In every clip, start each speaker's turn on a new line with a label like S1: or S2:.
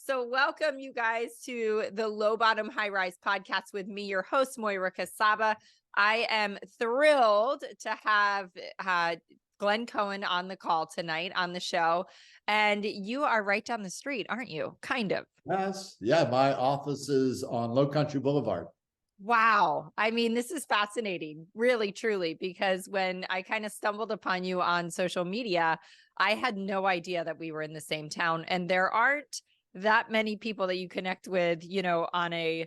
S1: So welcome you guys to the Low Bottom High Rise podcast with me, your host, Moira Casaba. I am thrilled to have Glenn Cohen on the call tonight on the show. And you are right down the street, aren't you? Kind of.
S2: Yes. Yeah. My office is on Low Country Boulevard.
S1: Wow. I mean, this is fascinating, really, truly, because when I kind of stumbled upon you on social media, I had no idea that we were in the same town. And there aren't that many people that you connect with, you know, on a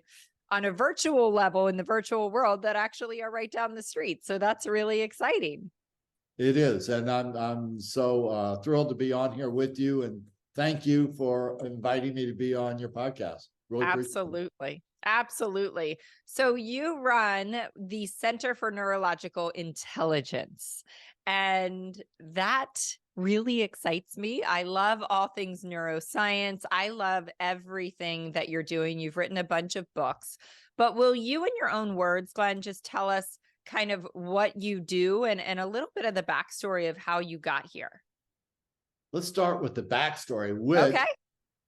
S1: virtual level in the virtual world that actually are right down the street. So that's really exciting.
S2: It is. And I'm so thrilled to be on here with you. And thank you for inviting me to be on your podcast. Really
S1: Absolutely. Absolutely. So you run the Center for Neurological Intelligence, and that really excites me. I love all things neuroscience. I love everything that you're doing. You've written a bunch of books, but will you, in your own words, Glenn, just tell us kind of what you do and a little bit of the backstory of how you got here?
S2: Let's start with the backstory, which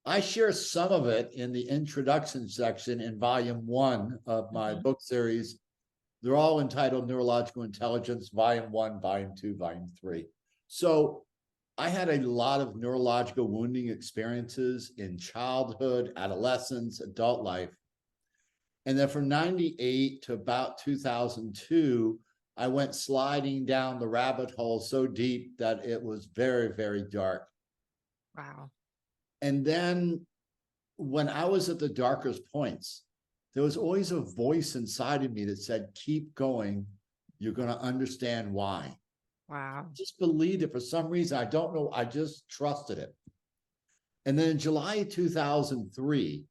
S2: I share some of it in the introduction section in volume 1 of my book series. They're all entitled Neurological Intelligence, volume 1, volume 2, volume 3. So I had a lot of neurological wounding experiences in childhood, adolescence, adult life. And then from 98 to about 2002, I went sliding down the rabbit hole so deep that it was very, very dark.
S1: Wow.
S2: And then when I was at the darkest points, there was always a voice inside of me that said, keep going. You're going to understand why.
S1: Wow.
S2: I just believed it for some reason. I don't know. I just trusted it. And then in July 2003,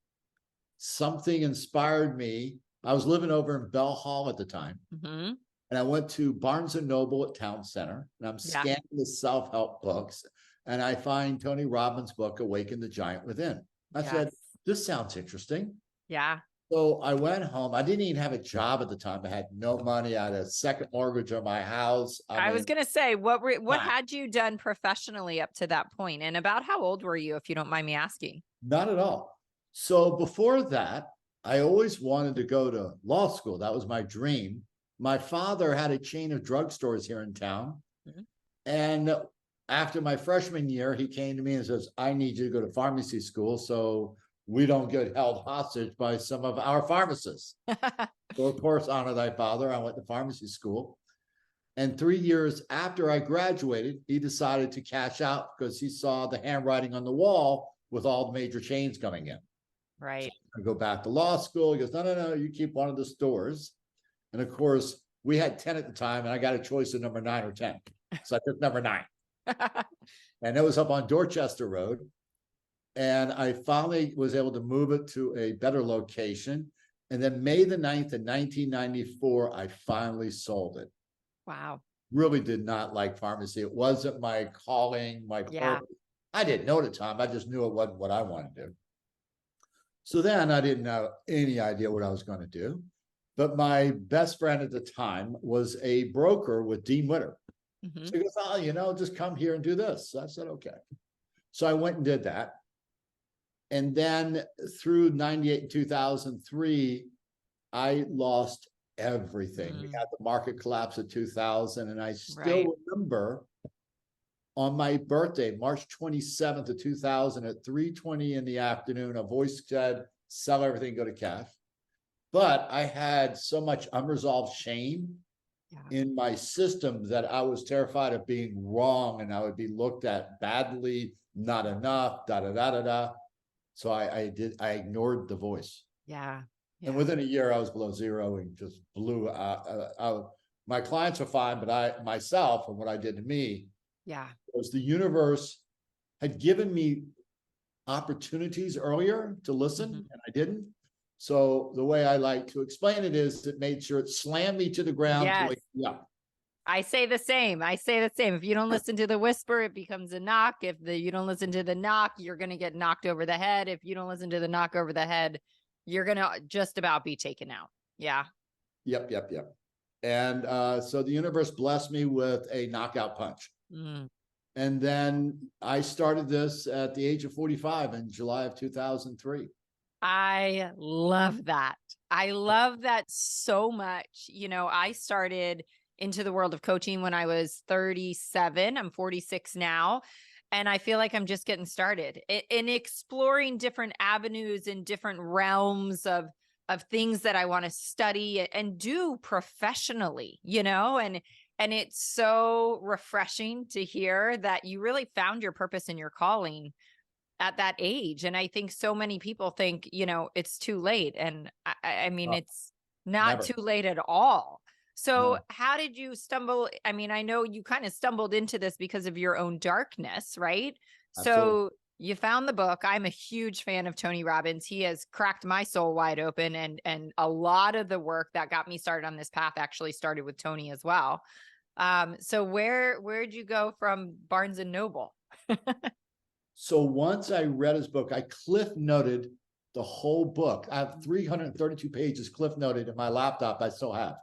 S2: something inspired me. I was living over in Bell Hall at the time. And I went to Barnes & Noble at Town Center, and I'm scanning the self-help books. And I find Tony Robbins' book, Awaken the Giant Within. I said, this sounds interesting.
S1: Yeah.
S2: So I went home. I didn't even have a job at the time. I had no money. I had a second mortgage on my house.
S1: I was going to say, what had you done professionally up to that point? And about how old were you, if you don't mind me asking?
S2: Not at all. So before that, I always wanted to go to law school. That was my dream. My father had a chain of drugstores here in town. And after my freshman year, he came to me and says, I need you to go to pharmacy school so we don't get held hostage by some of our pharmacists. So of course, honor thy father, I went to pharmacy school. And 3 years after I graduated, he decided to cash out because he saw the handwriting on the wall with all the major chains coming in.
S1: Right.
S2: So I go back to law school. He goes, no, you keep one of the stores. And of course, we had 10 at the time, and I got a choice of number 9 or 10. So I took number 9. And it was up on Dorchester Road. And I finally was able to move it to a better location. And then May the 9th in 1994, I finally sold it.
S1: Wow.
S2: Really did not like pharmacy. It wasn't my calling, my purpose. I didn't know at the time. I just knew it wasn't what I wanted to do. So then I didn't have any idea what I was going to do. But my best friend at the time was a broker with Dean Witter. So he goes, oh, just come here and do this. So I said, okay. So I went and did that. And then through 98 and 2003, I lost everything. We had the market collapse of 2000. And I still remember on my birthday, March 27th of 2000 at 3:20 in the afternoon, a voice said, sell everything, go to cash. But I had so much unresolved shame in my system that I was terrified of being wrong and I would be looked at badly, not enough, So I ignored the voice. And within a year, I was below zero and just blew out. My clients are fine, but myself and what I did to me was the universe had given me opportunities earlier to listen, and I didn't. So the way I like to explain it is it made sure it slammed me to the ground.
S1: I say the same. If you don't listen to the whisper, it becomes a knock. If you don't listen to the knock, you're going to get knocked over the head. If you don't listen to the knock over the head, you're going to just about be taken out. Yeah.
S2: Yep. And so the universe blessed me with a knockout punch. And then I started this at the age of 45 in July of 2003.
S1: I love that. I love that so much. You know, I started into the world of coaching when I was 37. I'm 46 now. And I feel like I'm just getting started in exploring different avenues and different realms of things that I want to study and do professionally, you know, and it's so refreshing to hear that you really found your purpose and your calling at that age. And I think so many people think, you know, it's too late. And I mean,
S2: Oh,
S1: it's not
S2: never.
S1: too late at all. So
S2: No,
S1: how did you stumble? I mean, I know you kind of stumbled into this because of your own darkness, right?
S2: absolutely.
S1: So you found the book. I'm a huge fan of Tony Robbins. He has cracked my soul wide open. And a lot of the work that got me started on this path actually started with Tony as well. So where'd you go from Barnes and Noble?
S2: So once I read his book, I cliff noted the whole book. I have 332 pages cliff noted in my laptop. I still have.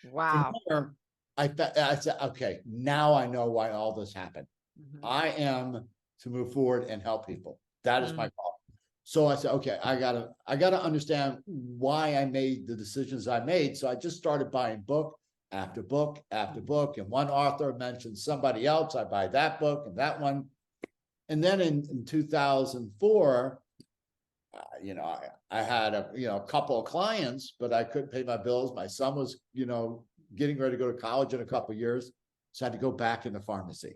S2: From
S1: Wow.
S2: there, I said, okay, now I know why all this happened.
S1: Mhm.
S2: I am to move forward and help people. That is my call. So I said, okay, I gotta understand why I made the decisions I made. So I just started buying book after book after book. And one author mentioned somebody else. I buy that book and that one. And then in 2004, I had a couple of clients, but I couldn't pay my bills. My son was, getting ready to go to college in a couple of years. So I had to go back into pharmacy.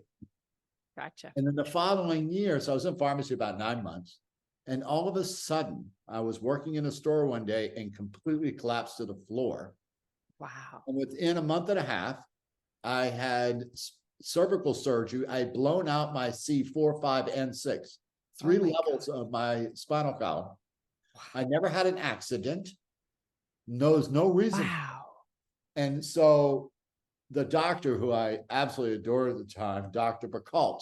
S1: Gotcha.
S2: And then the following year, so I was in pharmacy about 9 months. And all of a sudden, I was working in a store one day and completely collapsed to the floor.
S1: Wow.
S2: And within a month and a half, I had cervical surgery. I had blown out my C4, 5, and 6, three levels of my spinal column.
S1: Wow.
S2: I never had an accident. Knows no reason.
S1: Wow.
S2: And so the doctor, who I absolutely adored at the time, Dr. Bacalt,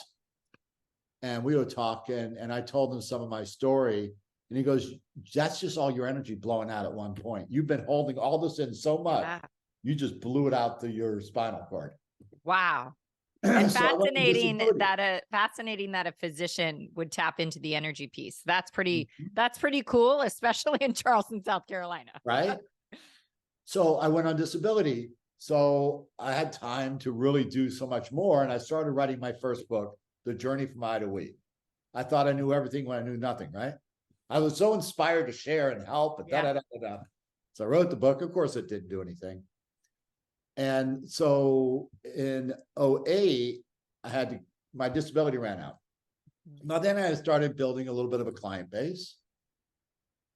S2: and we were talking, and I told him some of my story, and he goes, that's just all your energy blowing out at one point. You've been holding all this in so much,
S1: Yeah.
S2: you just blew it out to your spinal cord.
S1: Wow. And
S2: So
S1: fascinating that a physician would tap into the energy piece. That's pretty cool, especially in Charleston, South Carolina.
S2: Right? So I went on disability. So I had time to really do so much more. And I started writing my first book, The Journey from I to We. I thought I knew everything when I knew nothing, right? I was so inspired to share and help. So I wrote the book. Of course, it didn't do anything. And so in 2008, my disability ran out. Now then I started building a little bit of a client base.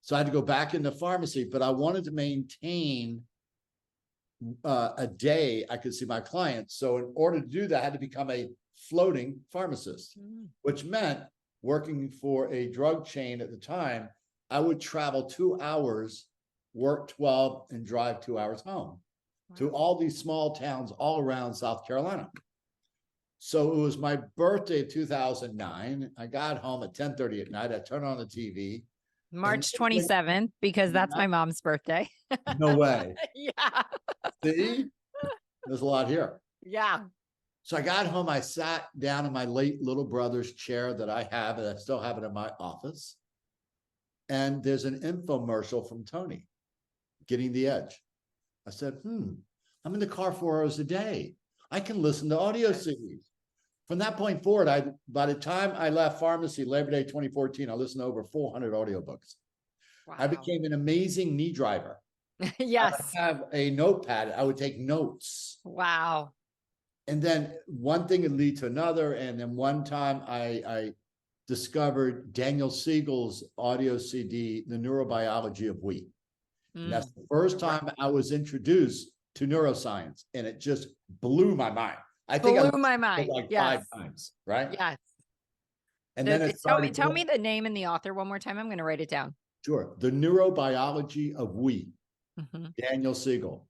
S2: So I had to go back into pharmacy, but I wanted to maintain a day I could see my clients. So in order to do that, I had to become a floating pharmacist, which meant working for a drug chain at the time. I would travel 2 hours, work 12, and drive 2 hours home to all these small towns all around South Carolina. So it was my birthday of 2009. I got home at 10:30 at night. I turned on the TV.
S1: March 27th, because that's my mom's birthday.
S2: No way.
S1: Yeah.
S2: See, there's a lot here.
S1: Yeah.
S2: So I got home. I sat down in my late little brother's chair that I have, and I still have it in my office. And there's an infomercial from Tony, Getting the Edge. I said, I'm in the car 4 hours a day. I can listen to audio CDs. From that point forward, by the time I left pharmacy, Labor Day 2014, I listened to over 400 audiobooks. Wow. I became an amazing knee driver.
S1: Yes.
S2: I have a notepad. I would take notes.
S1: Wow.
S2: And then one thing would lead to another. And then one time I discovered Daniel Siegel's audio CD, The Neurobiology of We. And that's the first time I was introduced to neuroscience. And it just blew my mind. I think
S1: blew my mind
S2: like 5 times, right?
S1: Yes.
S2: And then
S1: tell me the name and the author one more time. I'm going to write it down.
S2: Sure. The Neurobiology of We. Daniel Siegel.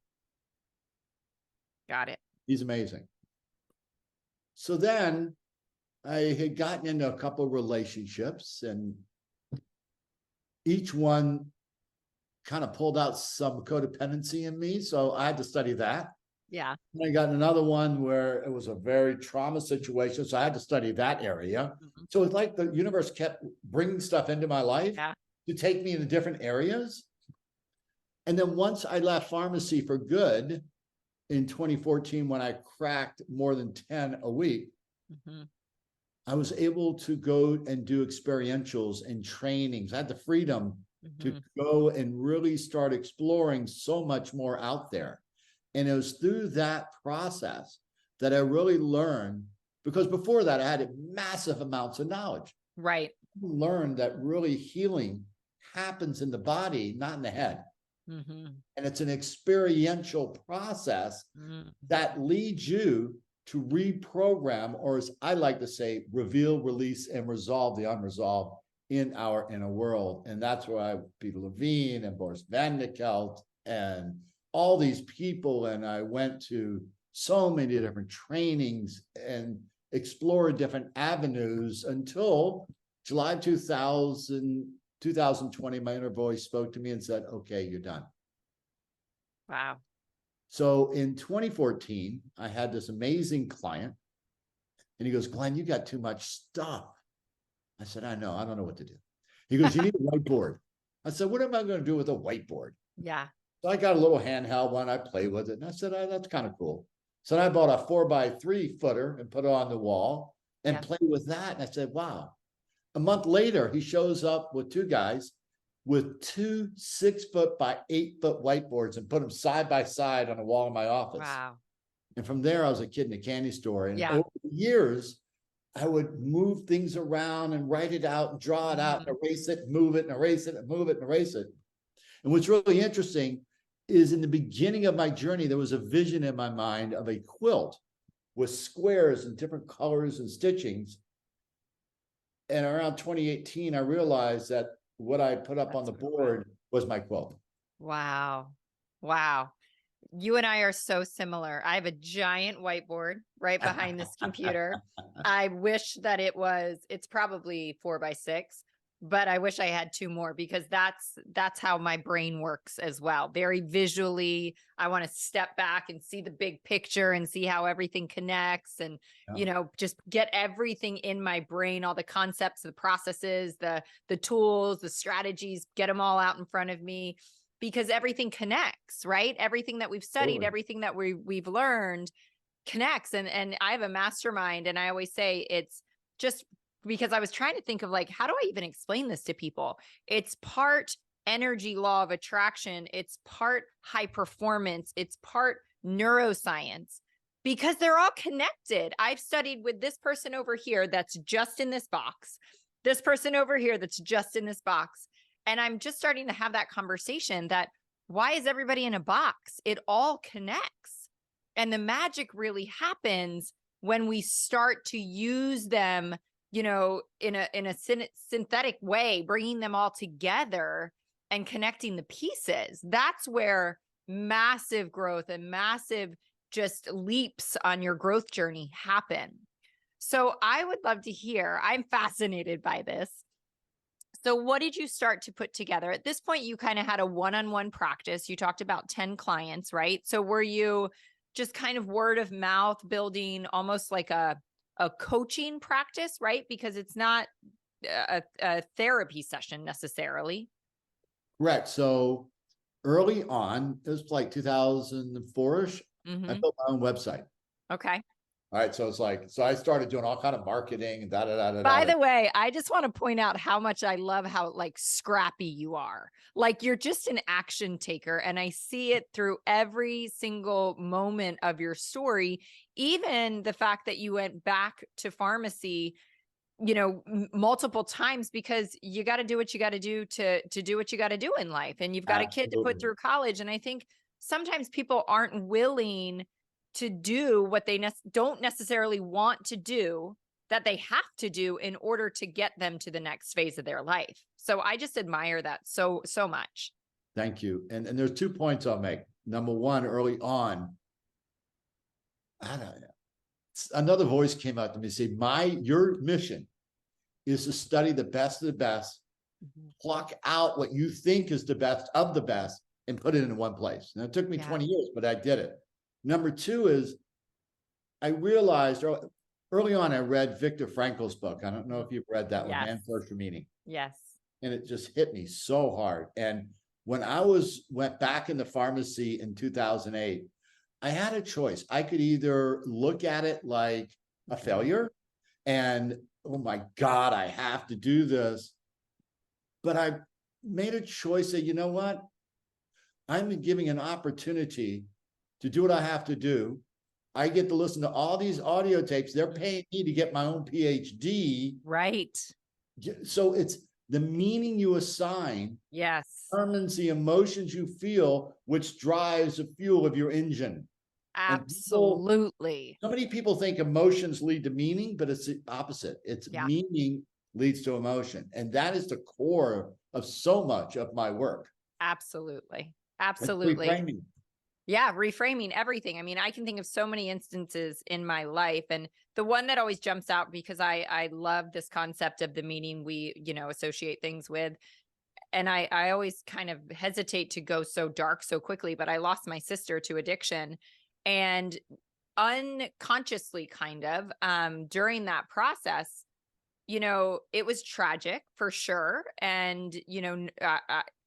S1: Got it.
S2: He's amazing. So then I had gotten into a couple of relationships, and each one kind of pulled out some codependency in me. So I had to study that.
S1: Yeah.
S2: And I got another one where it was a very trauma situation. So I had to study that area.
S1: Mhm.
S2: So it's like the universe kept bringing stuff into my life
S1: Yeah.
S2: to take me into different areas. And then once I left pharmacy for good in 2014, when I cracked more than 10 a week,
S1: Mhm.
S2: I was able to go and do experientials and trainings. I had the freedom to
S1: Mhm.
S2: go and really start exploring so much more out there. And it was through that process that I really learned, because before that, I had massive amounts of knowledge.
S1: Right.
S2: I learned that really healing happens in the body, not in the head.
S1: Mhm.
S2: And it's an experiential process
S1: Mm.
S2: that leads you to reprogram, or as I like to say, reveal, release, and resolve the unresolved in our inner world. And that's why Peter Levine and Boris Van Nikelt and all these people, and I went to so many different trainings and explored different avenues until July 2020, my inner voice spoke to me and said, okay, you're done.
S1: Wow.
S2: So in 2014, I had this amazing client, and he goes, Glenn, you got too much stuff. I said, I know, I don't know what to do. He goes, you need a whiteboard. I said, what am I going to do with a whiteboard?
S1: Yeah.
S2: So I got a little handheld one. I play with it. And I said, oh, that's kind of cool. So I bought a 4x3 footer and put it on the wall and
S1: Yeah.
S2: play with that. And I said, wow. A month later, he shows up with two guys with two 6-foot by 8-foot whiteboards and put them side by side on the wall in my office.
S1: Wow.
S2: And from there, I was a kid in a candy store. And
S1: Yeah.
S2: over the years, I would move things around and write it out and draw it out and erase it, move it and erase it and move it and erase it. And what's really interesting is in the beginning of my journey, there was a vision in my mind of a quilt with squares and different colors and stitchings. And around 2018, I realized that what I put up on the board was my quilt.
S1: Wow. Wow. You and I are so similar. I have a giant whiteboard right behind this computer. I wish that it's probably 4x6, but I wish I had two more because that's how my brain works as well. Very visually, I want to step back and see the big picture and see how everything connects and, just get everything in my brain, all the concepts, the processes, the tools, the strategies, get them all out in front of me. Because everything connects, right? Everything that we've studied, everything that we've learned connects. And I have a mastermind, and I always say it's just because I was trying to think of like, how do I even explain this to people? It's part energy law of attraction. It's part high performance. It's part neuroscience because they're all connected. I've studied with this person over here that's just in this box, this person over here that's just in this box. And I'm just starting to have that conversation that why is everybody in a box? It all connects. And the magic really happens when we start to use them, in a synthetic way, bringing them all together and connecting the pieces. That's where massive growth and massive just leaps on your growth journey happen. So I would love to hear, I'm fascinated by this. So what did you start to put together? At this point, you kind of had a one-on-one practice. You talked about 10 clients, right? So were you just kind of word of mouth building almost like a coaching practice, right? Because it's not a therapy session necessarily.
S2: Correct. So early on, it was like 2004-ish, I built my own website.
S1: Okay.
S2: All right. So it's like, so I started doing all kind of marketing and
S1: By the way, I just want to point out how much I love how like scrappy you are. Like you're just an action taker. And I see it through every single moment of your story. Even the fact that you went back to pharmacy, multiple times because you got to do what you got to do to do what you got to do in life. And you've got a kid to put through college. And I think sometimes people aren't willing to do what they don't necessarily want to do that they have to do in order to get them to the next phase of their life. So I just admire that so much.
S2: Thank you. And there's 2 points I'll make. Number one, early on, another voice came out to me and said, your mission is to study the best of the best, pluck out what you think is the best of the best and put it in one place. And it took me 20 years, but I did it. Number two is I realized early on, I read Viktor Frankl's book. I don't know if you've read that one,
S1: Yes.
S2: Man's Search for Meaning.
S1: Yes.
S2: And it just hit me so hard. And when I went back in the pharmacy in 2008, I had a choice. I could either look at it like a failure and, oh my God, I have to do this. But I made a choice that, you know what? I'm giving an opportunity to do what I have to do. I get to listen to all these audio tapes. They're paying me to get my own PhD.
S1: Right.
S2: So it's the meaning you assign
S1: Yes.
S2: determines the emotions you feel, which drives the fuel of your engine.
S1: Absolutely.
S2: So many people think emotions lead to meaning, but it's the opposite. It's meaning leads to emotion. And that is the core of so much of my work.
S1: Absolutely.
S2: It's
S1: Absolutely.
S2: reframing.
S1: Yeah, reframing everything. I mean, I can think of so many instances in my life, and the one that always jumps out, because I love this concept of the meaning we, associate things with. And I always kind of hesitate to go so dark so quickly, but I lost my sister to addiction, and unconsciously kind of during that process, it was tragic for sure. And,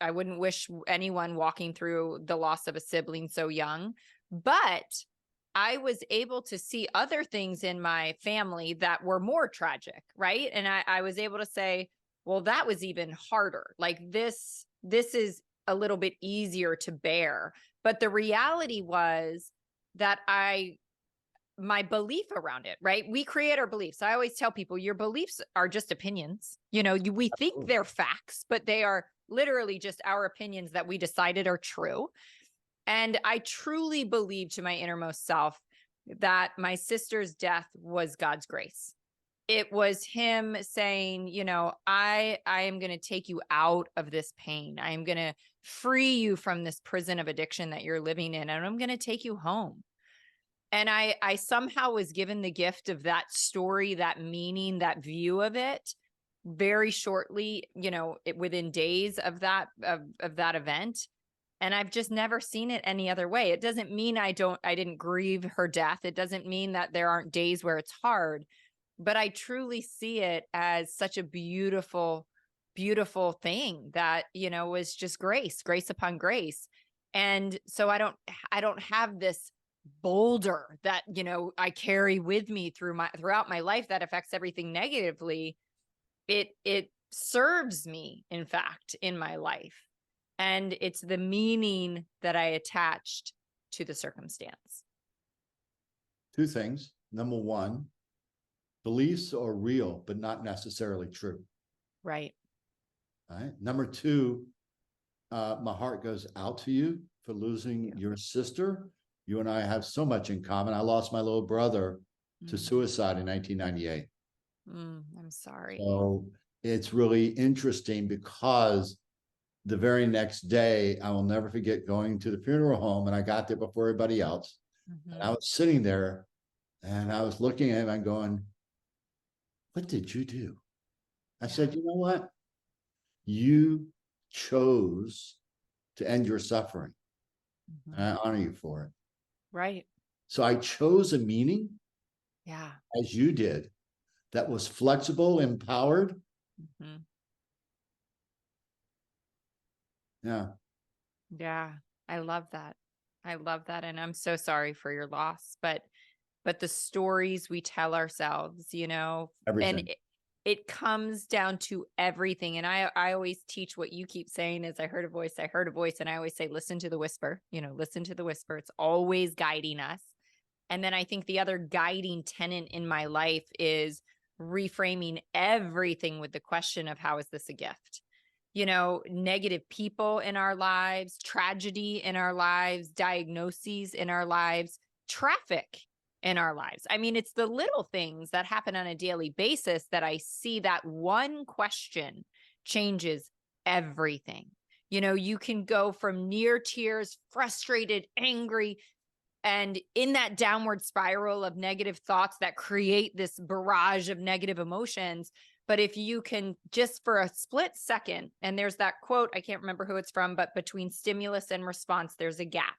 S1: I wouldn't wish anyone walking through the loss of a sibling so young, but I was able to see other things in my family that were more tragic. Right. And I was able to say, well, that was even harder. Like this is a little bit easier to bear. But the reality was that my belief around it, right? We create our beliefs. I always tell people your beliefs are just opinions. We think they're facts, but they are literally just our opinions that we decided are true. And I truly believe to my innermost self that my sister's death was God's grace. It was him saying, I am going to take you out of this pain. I am going to free you from this prison of addiction that you're living in, and I'm going to take you home. And I somehow was given the gift of that story, that meaning, that view of it very shortly, within days of that event. And I've just never seen it any other way. It doesn't mean I didn't grieve her death. It doesn't mean that there aren't days where it's hard, but I truly see it as such a beautiful, beautiful thing that, was just grace upon grace. And so I don't have this boulder that, I carry with me throughout my life that affects everything negatively. It serves me, in fact, in my life. And it's the meaning that I attached to the circumstance.
S2: Two things. Number one, beliefs are real, but not necessarily true.
S1: Right.
S2: All right. Number two, my heart goes out to you for losing your sister. You and I have so much in common. I lost my little brother to suicide in 1998.
S1: I'm sorry.
S2: So it's really interesting because the very next day, I will never forget going to the funeral home, and I got there before everybody else. And I was sitting there and I was looking at him and going, what did you do? I said, you know what? You chose to end your suffering. And I honor you for it.
S1: Right.
S2: So I chose a meaning, as you did, that was flexible, empowered.
S1: Yeah. I love that. I love that. And I'm so sorry for your loss, but the stories we tell ourselves,
S2: Everything.
S1: and it comes down to everything. And I always teach what you keep saying is I heard a voice. And I always say, listen to the whisper, listen to the whisper. It's always guiding us. And then I think the other guiding tenet in my life is reframing everything with the question of, how is this a gift? Negative people in our lives, tragedy in our lives, diagnoses in our lives, traffic in our lives. I mean, it's the little things that happen on a daily basis that I see that one question changes everything. You can go from near tears, frustrated, angry, and in that downward spiral of negative thoughts that create this barrage of negative emotions. But if you can just for a split second, and there's that quote, I can't remember who it's from, but between stimulus and response, there's a gap.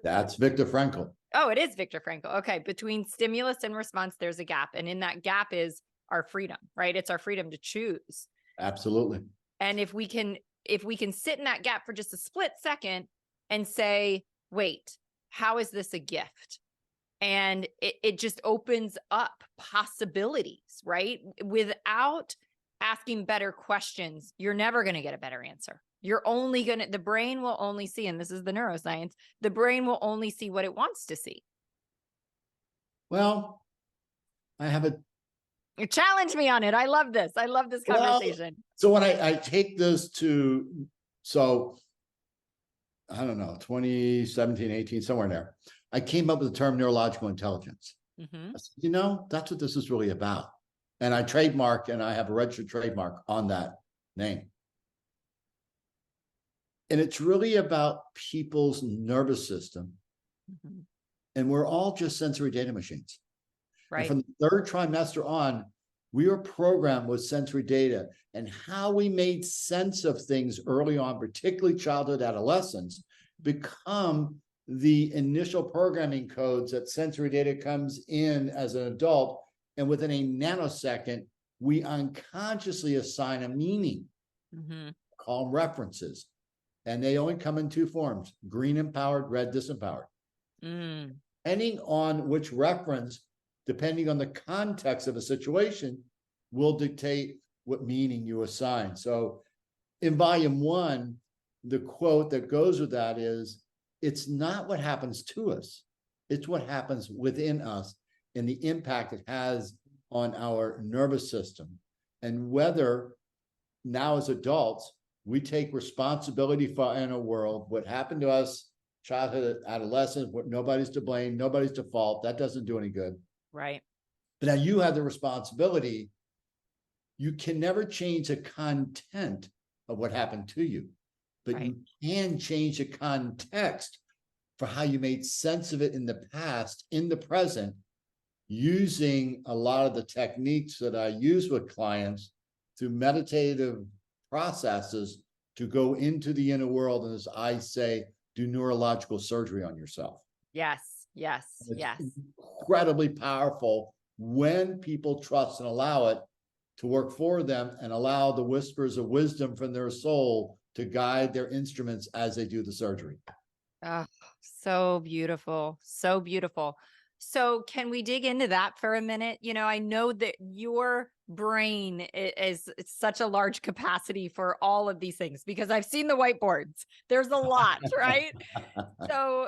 S2: That's Viktor Frankl.
S1: Oh, it is Viktor Frankl. Okay. Between stimulus and response, there's a gap. And in that gap is our freedom, right? It's our freedom to choose.
S2: Absolutely.
S1: And if we can sit in that gap for just a split second and say, wait, how is this a gift? And it just opens up possibilities, right? Without asking better questions, you're never going to get a better answer. The brain will only see, and this is the neuroscience, the brain will only see what it wants to see.
S2: Well, I have a
S1: You challenge me on it. I love this. I love this conversation.
S2: So when I take this to, so I don't know, 2017, 18, somewhere in there, I came up with the term neurological intelligence.
S1: Mm-hmm.
S2: I said, that's what this is really about. And I trademarked, and I have a registered trademark on that name. And it's really about people's nervous system.
S1: Mm-hmm.
S2: And we're all just sensory data machines.
S1: Right.
S2: And from the third trimester on, we are programmed with sensory data, and how we made sense of things early on, particularly childhood, adolescence, become the initial programming codes that sensory data comes in as an adult. And within a nanosecond, we unconsciously assign a meaning, call them references. And they only come in two forms: green empowered, red disempowered. Depending on which reference, depending on the context of a situation, will dictate what meaning you assign. So in volume 1, the quote that goes with that is, it's not what happens to us, it's what happens within us and the impact it has on our nervous system. And whether now as adults, we take responsibility for our inner world, what happened to us, childhood, adolescence, what nobody's to blame, nobody's to fault, that doesn't do any good.
S1: Right.
S2: But now you have the responsibility. You can never change the content of what happened to you, but you can change the context for how you made sense of it in the past, in the present, using a lot of the techniques that I use with clients through meditative processes to go into the inner world. And as I say, do neurological surgery on yourself.
S1: Yes, yes, yes.
S2: Incredibly powerful when people trust and allow it to work for them, and allow the whispers of wisdom from their soul to guide their instruments as they do the surgery.
S1: Oh, so beautiful. So beautiful. So can we dig into that for a minute? I know that your brain is such a large capacity for all of these things, because I've seen the whiteboards. There's a lot, right? So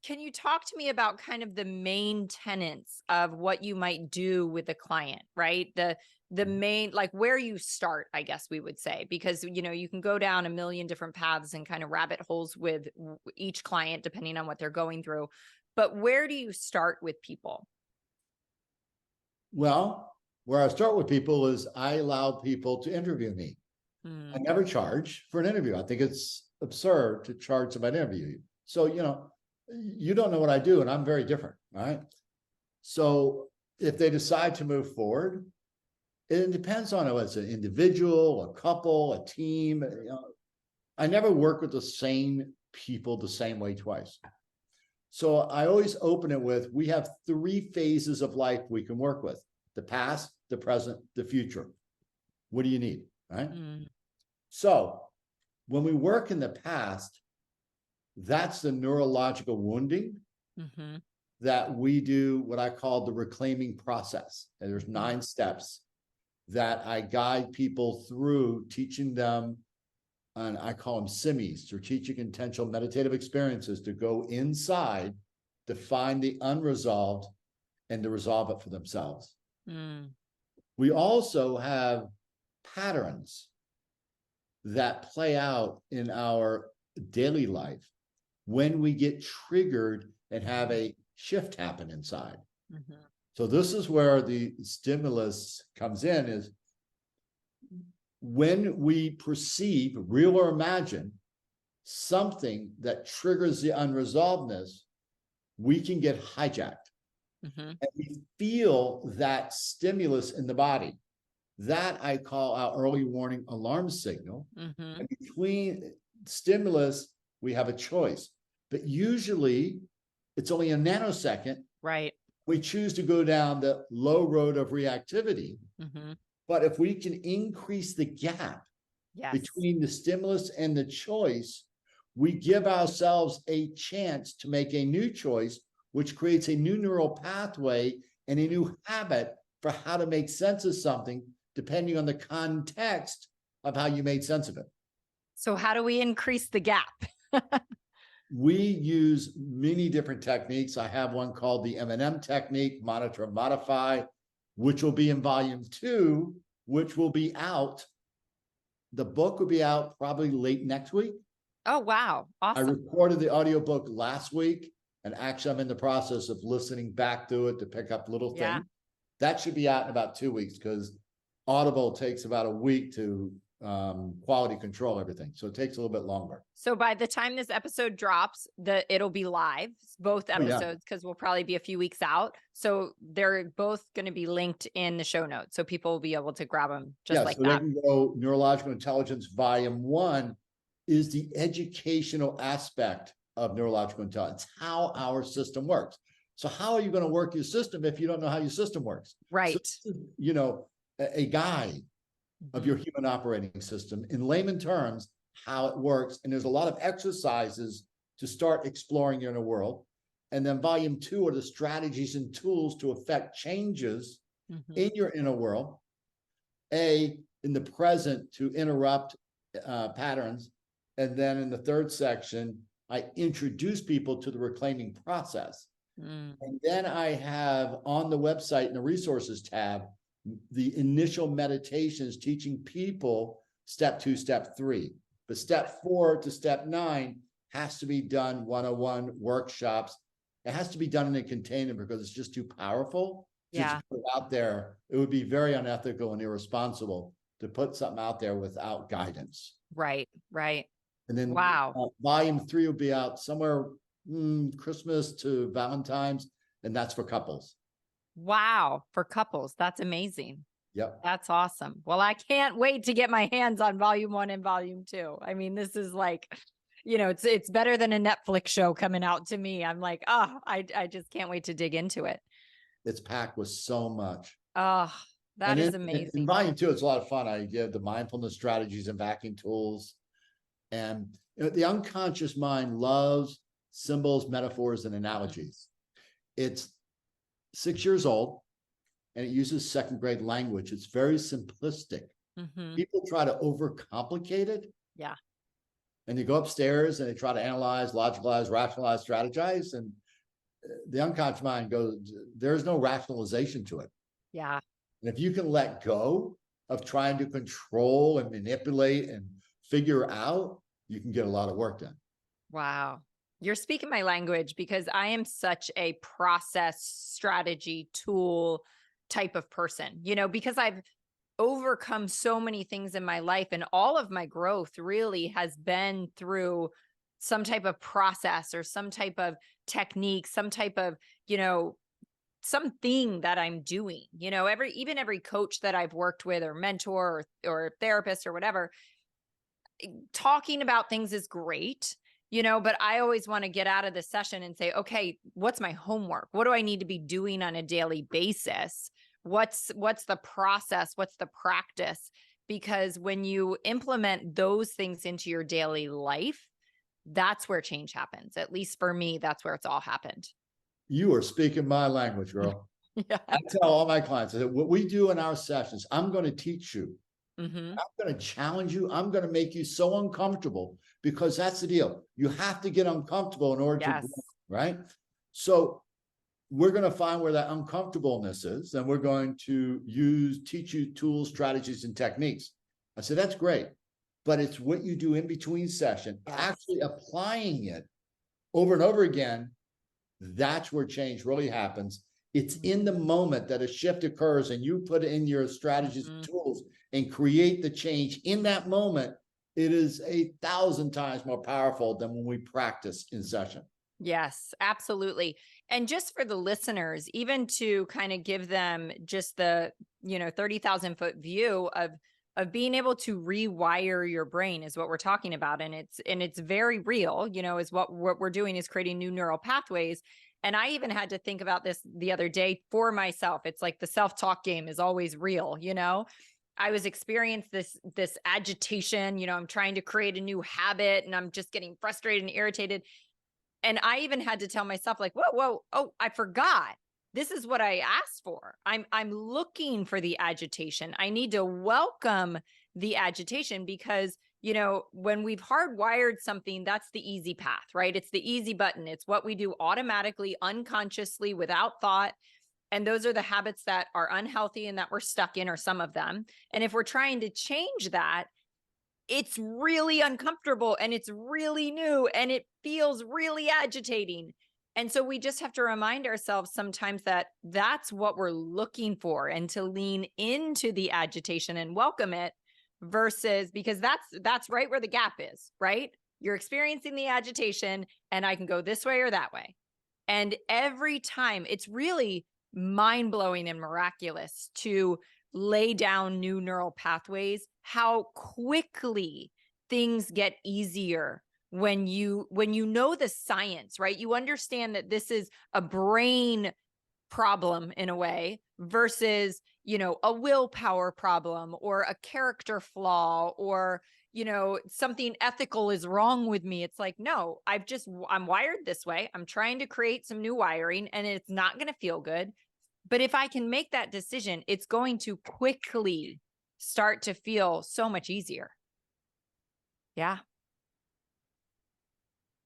S1: can you talk to me about kind of the main tenets of what you might do with a client, right? The main, like where you start, I guess we would say, because, you can go down a million different paths and kind of rabbit holes with each client, depending on what they're going through. But where do you start with people?
S2: Well, where I start with people is I allow people to interview me. I never charge for an interview. I think it's absurd to charge somebody to interview you. So, you don't know what I do, and I'm very different, right? So if they decide to move forward, it depends on whether it's an individual, a couple, a team. I never work with the same people the same way twice. So I always open it with, we have 3 phases of life we can work with: the past, the present, the future. What do you need, right? So when we work in the past, that's the neurological wounding that we do, what I call the reclaiming process. And there's 9 steps that I guide people through, teaching them, and I call them SIMEs, strategic intentional meditative experiences, to go inside to find the unresolved and to resolve it for themselves. We also have patterns that play out in our daily life when we get triggered and have a shift happen inside. So this is where the stimulus comes in, is when we perceive, real or imagine, something that triggers the unresolvedness, we can get hijacked. And we feel that stimulus in the body. That I call our early warning alarm signal. And between stimulus, we have a choice. but usually it's only a nanosecond.
S1: Right.
S2: We choose to go down the low road of reactivity.
S1: Mm-hmm.
S2: But if we can increase the gap between the stimulus and the choice, we give ourselves a chance to make a new choice, which creates a new neural pathway and a new habit for how to make sense of something, depending on the context of how you made sense of it.
S1: So how do we increase the gap?
S2: We use many different techniques. I have one called the M&M technique, monitor and modify, which will be in volume 2, which will be out. The book will be out probably late next week.
S1: Oh, wow. Awesome.
S2: I recorded the audiobook last week, and actually I'm in the process of listening back to it to pick up little things. That should be out in about 2 weeks, because Audible takes about a week to quality control everything. So it takes a little bit longer.
S1: So by the time this episode drops, it'll be live, both episodes, because we'll probably be a few weeks out. So they're both going to be linked in the show notes. So people will be able to grab them just like
S2: so
S1: that.
S2: They can go Neurological Intelligence Volume 1 is the educational aspect of neurological intelligence, how our system works. So how are you going to work your system if you don't know how your system works?
S1: Right.
S2: So, you know, a guide of your human operating system in layman terms, how it works. And there's a lot of exercises to start exploring your inner world. And then volume 2 are the strategies and tools to affect changes in your inner world. In the present, to interrupt patterns. And then in the third section, I introduce people to the reclaiming process. And then I have on the website in the resources tab, the initial meditations teaching people step 2, step 3. But step 4 to step 9 has to be done one-on-one workshops. It has to be done in a container because it's just too powerful. Just to put it out there. It would be very unethical and irresponsible to put something out there without guidance.
S1: Right.
S2: And then volume 3 will be out somewhere Christmas to Valentine's, and that's for couples.
S1: Wow. For couples. That's amazing.
S2: Yep.
S1: That's awesome. Well, I can't wait to get my hands on volume 1 and volume 2. I mean, this is like, you know, it's better than a Netflix show coming out to me. I'm like, I just can't wait to dig into it.
S2: It's packed with so much.
S1: Oh, that is amazing.
S2: In volume 2, it's a lot of fun. I give the mindfulness strategies and backing tools. And you know, the unconscious mind loves symbols, metaphors, and analogies. It's 6 years old, and it uses second grade language. It's very simplistic. People try to overcomplicate it.
S1: Yeah.
S2: And they go upstairs and they try to analyze, logicalize, rationalize, strategize. And the unconscious mind goes, there's no rationalization to it.
S1: Yeah.
S2: And if you can let go of trying to control and manipulate and figure out, you can get a lot of work done.
S1: Wow. You're speaking my language, because I am such a process, strategy, tool type of person, you know, because I've overcome so many things in my life, and all of my growth really has been through some type of process or some type of technique, some type of, you know, something that I'm doing, you know, even every coach that I've worked with or mentor or therapist or whatever, talking about things is great, you know, but I always want to get out of the session and say, okay, what's my homework? What do I need to be doing on a daily basis? What's the process? What's the practice? Because when you implement those things into your daily life, that's where change happens. At least for me, that's where it's all happened.
S2: You are speaking my language, girl.
S1: Yeah.
S2: I tell all my clients that what we do in our sessions, I'm going to teach you.
S1: Mm-hmm.
S2: I'm going to challenge you. I'm going to make you so uncomfortable, because that's the deal. You have to get uncomfortable in order to grow, right? So we're going to find where that uncomfortableness is, and we're going to teach you tools, strategies, and techniques. I said, that's great, but it's what you do in between session, actually applying it over and over again. That's where change really happens. It's in the moment that a shift occurs, and you put in your strategies and tools and create the change in that moment. It is 1,000 times more powerful than when we practice in session.
S1: Yes, absolutely. And just for the listeners, even to kind of give them just the, 30,000 foot view of of being able to rewire your brain is what we're talking about. And it's very real, is what we're doing is creating new neural pathways. And I even had to think about this the other day for myself. It's like the self-talk game is always real, I was experiencing this agitation, I'm trying to create a new habit and I'm just getting frustrated and irritated. And I even had to tell myself like, whoa, oh, I forgot. This is what I asked for. I'm looking for the agitation. I need to welcome the agitation because, when we've hardwired something, that's the easy path, right? It's the easy button. It's what we do automatically, unconsciously, without thought. And those are the habits that are unhealthy and that we're stuck in, or some of them. And if we're trying to change that, it's really uncomfortable and it's really new and it feels really agitating. And so we just have to remind ourselves sometimes that that's what we're looking for, and to lean into the agitation and welcome it, versus, because that's right where the gap is, right? You're experiencing the agitation and I can go this way or that way. And every time, it's really mind-blowing and miraculous to lay down new neural pathways, how quickly things get easier when you know the science, right? You understand that this is a brain problem in a way versus, a willpower problem or a character flaw or, something ethical is wrong with me. It's like, no, I'm wired this way. I'm trying to create some new wiring and it's not going to feel good. But if I can make that decision, it's going to quickly start to feel so much easier. Yeah.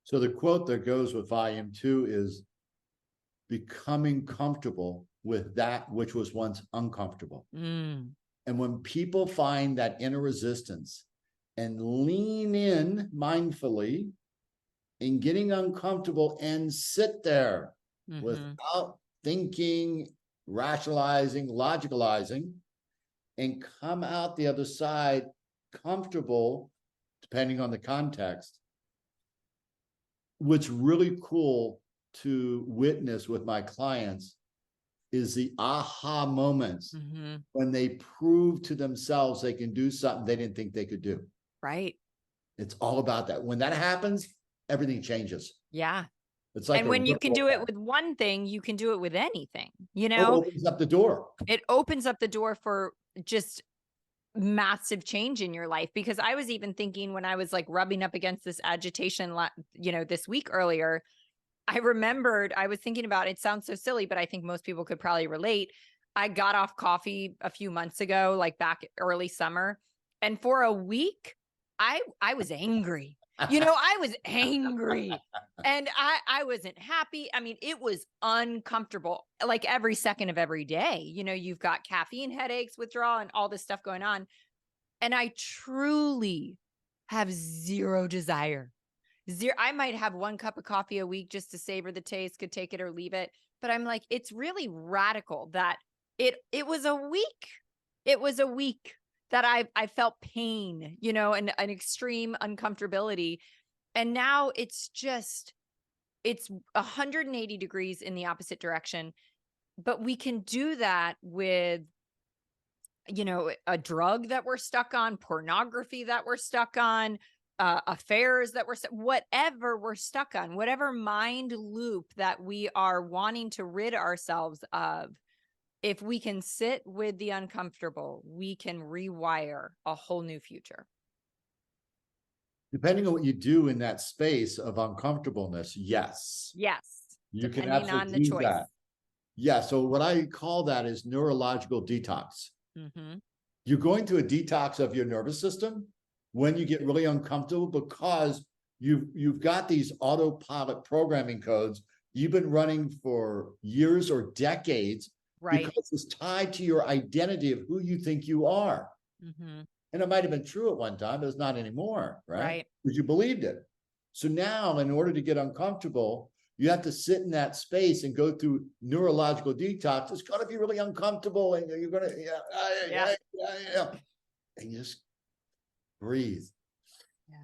S2: So the quote that goes with volume 2 is becoming comfortable with that which was once uncomfortable.
S1: Mm.
S2: And when people find that inner resistance and lean in mindfully in getting uncomfortable and sit there without thinking, rationalizing, logicalizing, and come out the other side comfortable, depending on the context. What's really cool to witness with my clients is the aha moments when they prove to themselves they can do something they didn't think they could do.
S1: Right.
S2: It's all about that. When that happens, everything changes.
S1: Yeah.
S2: It's like,
S1: and when you can do it with one thing, you can do it with anything,
S2: It opens up the door.
S1: It opens up the door for just massive change in your life. Because I was even thinking when I was like rubbing up against this agitation, this week earlier, I remembered, I was thinking about, it sounds so silly, but I think most people could probably relate. I got off coffee a few months ago, like back early summer. And for a week, I was angry. I was angry and I wasn't happy. I mean, it was uncomfortable, like every second of every day. You've got caffeine headaches, withdrawal, and all this stuff going on. And I truly have zero desire. I might have 1 cup of coffee a week just to savor the taste, could take it or leave it. But I'm like, it's really radical that it was a week. It was a week that I felt pain, and an extreme uncomfortability. And now it's 180 degrees in the opposite direction. But we can do that with, a drug that we're stuck on, pornography that we're stuck on, affairs that whatever we're stuck on, whatever mind loop that we are wanting to rid ourselves of. If we can sit with the uncomfortable, we can rewire a whole new future.
S2: Depending on what you do in that space of uncomfortableness, yes.
S1: Yes.
S2: You can
S1: Depending on
S2: absolutely
S1: the
S2: do
S1: choice.
S2: that. Yeah. So what I call that is neurological detox. You're going through a detox of your nervous system when you get really uncomfortable because you've got these autopilot programming codes you've been running for years or decades, right? Because it's tied to your identity of who you think you are. And it might have been true at one time, but it's not anymore, right? Because you believed it. So now, in order to get uncomfortable, you have to sit in that space and go through neurological detox. It's going to be really uncomfortable, and you're going to, and you just breathe. Yeah.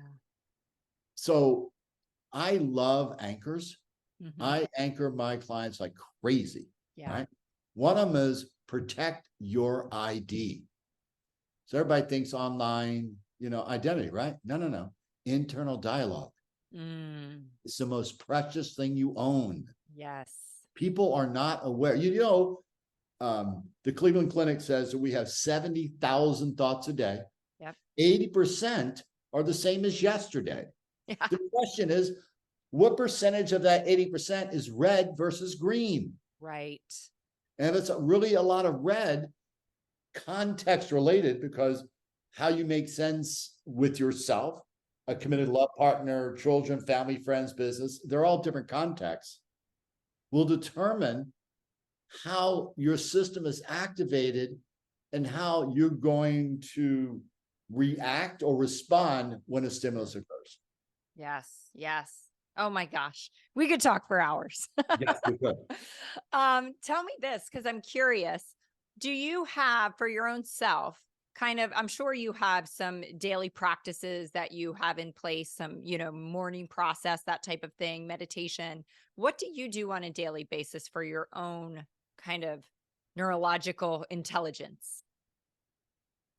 S2: So I love anchors. I anchor my clients like crazy. Yeah. Right. One of them is protect your ID. So everybody thinks online, identity, right? No. Internal dialogue. It's the most precious thing you own.
S1: Yes.
S2: People are not aware. The Cleveland Clinic says that we have 70,000 thoughts a day.
S1: Yep.
S2: 80% are the same as yesterday.
S1: Yeah.
S2: The question is, what percentage of that 80% is red versus green?
S1: Right.
S2: And if it's really a lot of red, context related, because how you make sense with yourself, a committed love partner, children, family, friends, business, they're all different contexts, will determine how your system is activated and how you're going to react or respond when a stimulus occurs.
S1: Yes. Yes. Oh my gosh. We could talk for hours.
S2: Yes, we could.
S1: Tell me this, because I'm curious. Do you have for your own self I'm sure you have some daily practices that you have in place, some, morning process, that type of thing, meditation. What do you do on a daily basis for your own kind of neurological intelligence?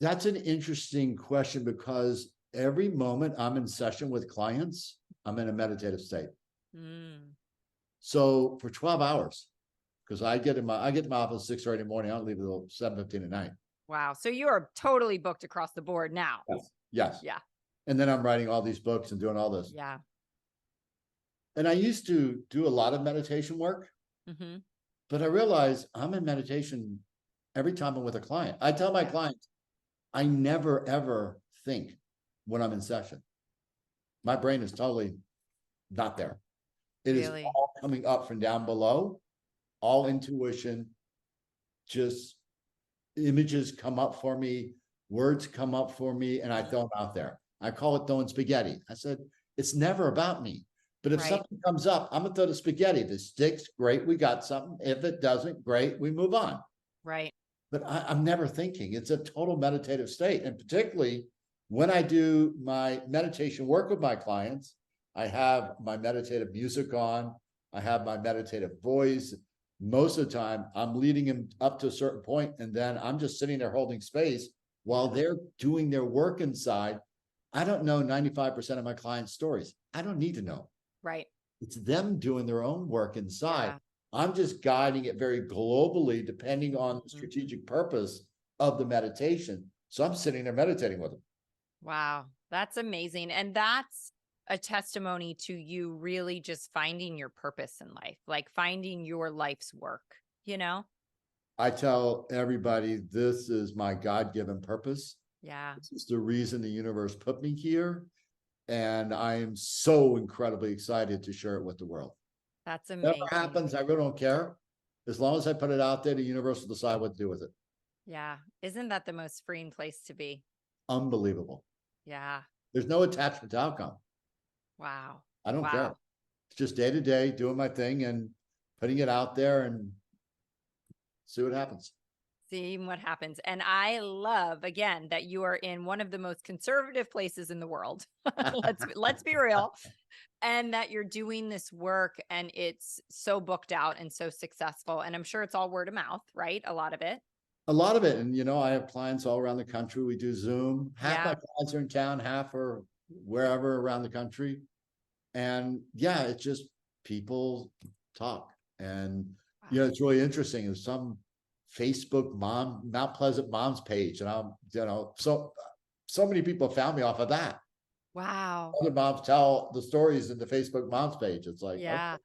S2: That's an interesting question, because every moment I'm in session with clients, I'm in a meditative state. So for 12 hours, because I get to my office 6:30 in the morning, I don't leave until 7:15 at night.
S1: Wow. So you are totally booked across the board now.
S2: Yes.
S1: Yeah.
S2: And then I'm writing all these books and doing all this.
S1: Yeah.
S2: And I used to do a lot of meditation work, but I realized I'm in meditation every time I'm with a client. I tell my clients, I never, ever think when I'm in session. My brain is totally not there. It is all coming up from down below, all intuition, just images come up for me, words come up for me, and I throw them out there. I call it throwing spaghetti. I said, it's never about me. But if something comes up, I'm gonna throw the spaghetti. If it sticks, great, we got something. If it doesn't, great, we move on.
S1: Right.
S2: But I'm never thinking. It's a total meditative state. And particularly when I do my meditation work with my clients, I have my meditative music on, I have my meditative voice. Most of the time, I'm leading them up to a certain point, and then I'm just sitting there holding space while they're doing their work inside. I don't know 95% of my clients' stories. I don't need to know.
S1: Right.
S2: It's them doing their own work inside.
S1: Yeah.
S2: I'm just guiding it very globally, depending on the strategic purpose of the meditation. So I'm sitting there meditating with them.
S1: Wow. That's amazing. And that's a testimony to you really just finding your purpose in life, like finding your life's work,
S2: I tell everybody, this is my God-given purpose.
S1: Yeah.
S2: This is the reason the universe put me here. And I am so incredibly excited to share it with the world.
S1: That's amazing.
S2: Whatever happens, I really don't care. As long as I put it out there, the universe will decide what to do with it.
S1: Yeah. Isn't that the most freeing place to be?
S2: Unbelievable.
S1: Yeah.
S2: There's no attachment to outcome.
S1: Wow.
S2: I don't care. It's just day to day, doing my thing and putting it out there and see what happens.
S1: Seeing what happens. And I love, again, that you are in one of the most conservative places in the world. Let's be real. And that you're doing this work and it's so booked out and so successful. And I'm sure it's all word of mouth, right? A lot of it.
S2: A lot of it. And, I have clients all around the country. We do Zoom. Half my clients are in town, half are wherever around the country. And it's just people talk. And, it's really interesting. There's some Facebook Mount Pleasant moms page. And I'm, so many people found me off of that.
S1: Wow.
S2: Other moms tell the stories in the Facebook moms page. It's like,
S1: okay,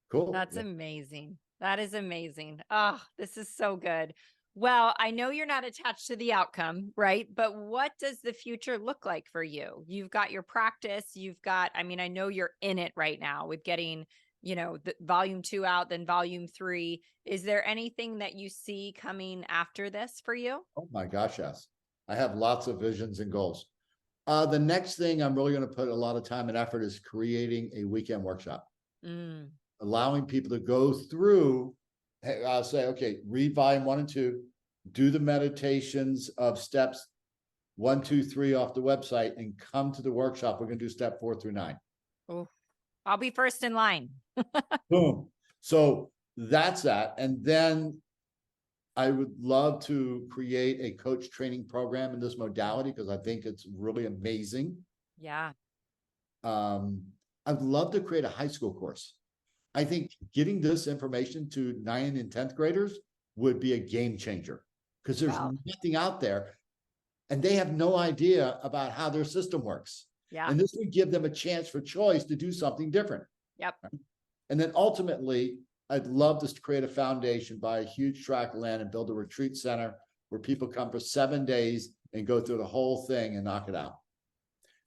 S2: cool.
S1: That's amazing. That is amazing. Oh, this is so good. Well, I know you're not attached to the outcome, right? But what does the future look like for you? You've got your practice. I know you're in it right now with getting, the volume 2 out, then volume 3. Is there anything that you see coming after this for you?
S2: Oh my gosh, yes. I have lots of visions and goals. The next thing I'm really going to put a lot of time and effort is creating a weekend workshop, allowing people to go through. I'll say, okay, read volume 1 and 2, do the meditations of steps 1, 2, 3 off the website, and come to the workshop. We're going to do step 4 through 9.
S1: Oh, I'll be first in line.
S2: Boom. So that's that. And then I would love to create a coach training program in this modality because I think it's really amazing.
S1: Yeah.
S2: I'd love to create a high school course. I think getting this information to 9th and 10th graders would be a game changer because there's
S1: Wow.
S2: nothing out there and they have no idea about how their system works.
S1: Yeah.
S2: And this would give them a chance for choice to do something different.
S1: Yep.
S2: And then ultimately, I'd love to create a foundation, buy a huge tract of land and build a retreat center where people come for 7 days and go through the whole thing and knock it out.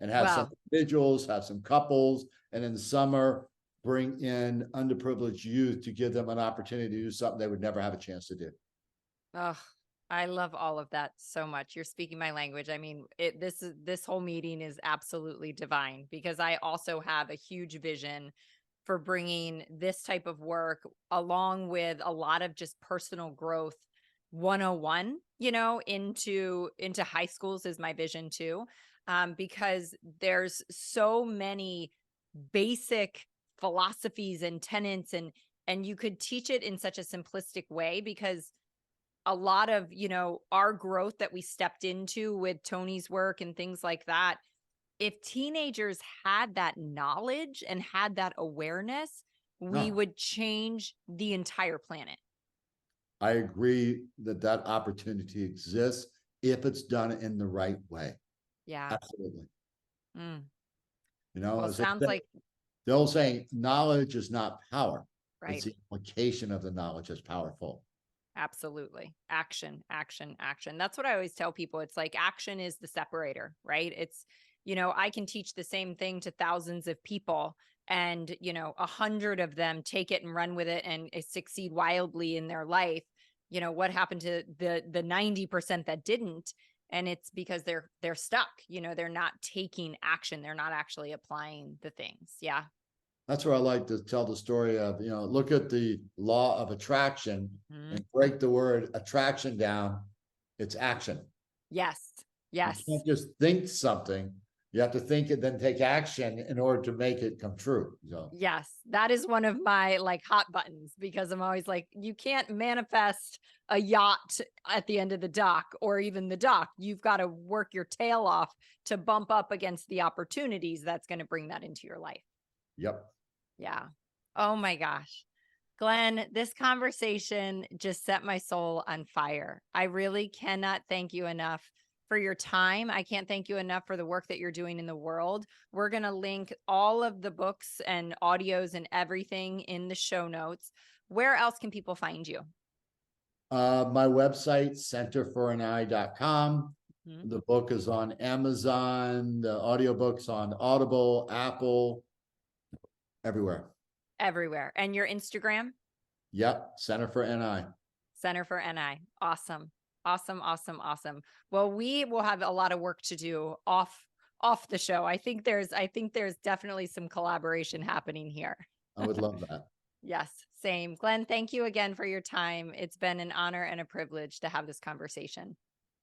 S2: And have some
S1: Wow.
S2: individuals, have some couples, and in the summer, bring in underprivileged youth to give them an opportunity to do something they would never have a chance to do.
S1: Oh, I love all of that so much. You're speaking my language. I mean, this whole meeting is absolutely divine because I also have a huge vision for bringing this type of work along with a lot of just personal growth 101, into high schools is my vision too. Because there's so many basic philosophies and tenets and you could teach it in such a simplistic way because a lot of, our growth that we stepped into with Tony's work and things like that, if teenagers had that knowledge and had that awareness, we
S2: No,
S1: would change the entire planet.
S2: I agree that that opportunity exists if it's done in the right way.
S1: Yeah.
S2: Absolutely.
S1: Mm. Well,
S2: As they
S1: sounds
S2: say,
S1: like,
S2: the old saying, knowledge is not power. It's
S1: right.
S2: the application of the knowledge that's powerful.
S1: Absolutely. Action, action, action. That's what I always tell people. It's like action is the separator, right? It's, I can teach the same thing to thousands of people and, 100 of them take it and run with it and succeed wildly in their life. What happened to the 90% that didn't? And it's because they're stuck, they're not taking action. They're not actually applying the things. Yeah.
S2: That's where I like to tell the story of, look at the law of attraction
S1: Mhm.
S2: and break the word attraction down. It's action.
S1: Yes.
S2: You
S1: Yes.
S2: can't just think something. You have to think it, then take action in order to make it come true. So
S1: Yes, that is one of my like hot buttons because I'm always like, you can't manifest a yacht at the end of the dock or even the dock. You've got to work your tail off to bump up against the opportunities that's going to bring that into your life.
S2: yep.
S1: Yeah. Oh my gosh. Glenn, this conversation just set my soul on fire. I really cannot thank you enough for your time. I can't thank you enough for the work that you're doing in the world. We're going to link all of the books and audios and everything in the show notes. Where else can people find you?
S2: My website, centerforaneye.com.
S1: Mhm.
S2: The book is on Amazon, the audiobook's on Audible, Apple, everywhere.
S1: Everywhere. And your Instagram?
S2: Yep, Center for NI.
S1: Center for NI. Awesome. Awesome, awesome, awesome. Well, we will have a lot of work to do off the show. I think there's definitely some collaboration happening here.
S2: I would love that.
S1: Yes, same. Glenn, thank you again for your time. It's been an honor and a privilege to have this conversation.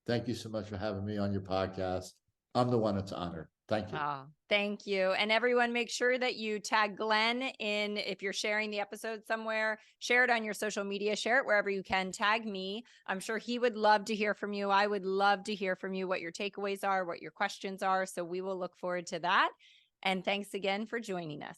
S2: Thank you so much for having me on your podcast. I'm the one that's honored. Thank you.
S1: Oh, thank you. And everyone, make sure that you tag Glenn in, if you're sharing the episode somewhere, share it on your social media, share it wherever you can, tag me. I'm sure he would love to hear from you. I would love to hear from you what your takeaways are, what your questions are. So we will look forward to that. And thanks again for joining us.